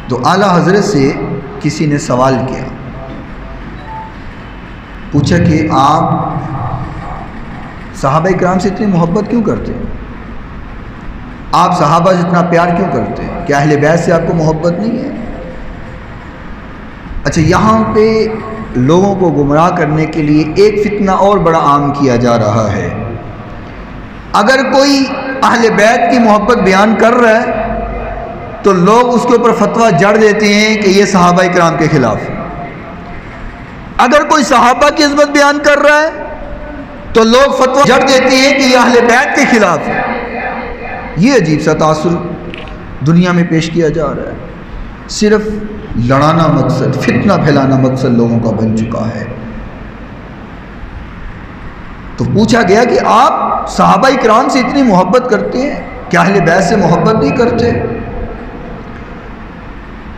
تو اعلیٰ حضرت سے کسی نے سوال کیا، پوچھا کہ آپ صحابہ کرام سے اتنی محبت کیوں کرتے ہیں؟ آپ صحابہ سے اتنا پیار کیوں کرتے ہیں؟ کیا اہل بیت سے آپ کو محبت نہیں ہے؟ اچھا، یہاں پہ لوگوں کو گمراہ کرنے کے لیے ایک فتنہ اور بڑا عام کیا جا رہا ہے۔ اگر کوئی اہل بیت کی محبت بیان کر رہا ہے تو لوگ اس کے اوپر فتویٰ جڑ دیتے ہیں کہ یہ صحابہ کرام کے خلاف ہے۔ اگر کوئی صحابہ کی عظمت بیان کر رہا ہے تو لوگ فتویٰ جڑ دیتے ہیں کہ یہ اہل بیت کے خلاف ہے۔ یہ عجیب سا تاثر دنیا میں پیش کیا جا رہا ہے، صرف لڑانا مقصد، فتنہ پھیلانا مقصد لوگوں کا بن چکا ہے۔ تو پوچھا گیا کہ آپ صحابہ کرام سے اتنی محبت کرتے ہیں، کیا اہل بیت سے محبت نہیں کرتے؟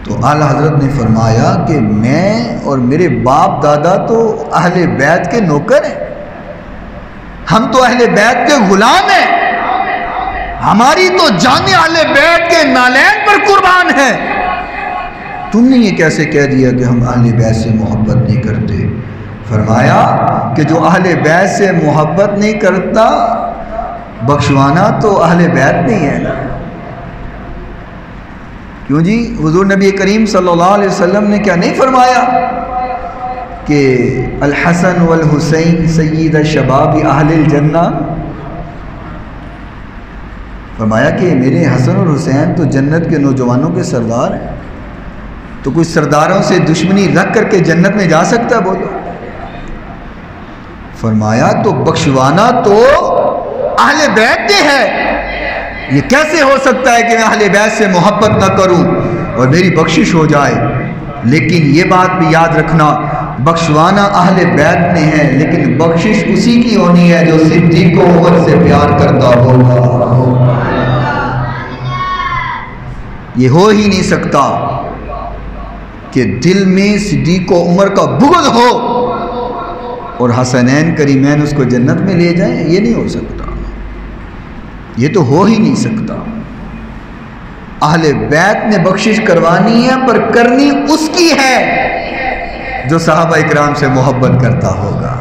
تو اعلیٰ حضرت نے فرمایا کہ میں اور میرے باپ دادا تو اہل بیت کے نوکر ہیں، ہم تو اہل بیت کے غلام ہیں، ہماری تو جانیں اہل بیت کے نالین پر قربان ہے۔ تم نے یہ کیسے کہہ دیا کہ ہم اہل بیت سے محبت نہیں کرتے؟ فرمایا کہ جو اہل بیت سے محبت نہیں کرتا، بخشوانا تو اہل بیت نہیں ہے نا۔ کیوں جی؟ حضور نبی کریم صلی اللہ علیہ وسلم نے کیا نہیں فرمایا کہ الحسن والحسین سید شباب اہل الجنہ؟ فرمایا کہ میرے حسن اور حسین تو جنت کے نوجوانوں کے سردار ہیں۔ تو کوئی سرداروں سے دشمنی رکھ کر کے جنت میں جا سکتا ہے؟ بولو۔ فرمایا تو بخشوانا تو اہل بیت نے ہے، یہ کیسے ہو سکتا ہے کہ میں اہل بیت سے محبت نہ کروں اور میری بخشش ہو جائے؟ لیکن یہ بات بھی یاد رکھنا، بخشوانا اہل بیت نے ہے، لیکن بخشش اسی کی ہونی ہے جو صدیق و عمر سے پیار کرتا ہوگا۔ یہ ہو ہی نہیں سکتا کہ دل میں صدیق و عمر کا بغض ہو اور حسنین کریمین اس کو جنت میں لے جائیں، یہ نہیں ہو سکتا، یہ تو ہو ہی نہیں سکتا۔ اہل بیت نے بخشش کروانی ہے، پر کرنی اس کی ہے جو صحابہ اکرام سے محبت کرتا ہوگا۔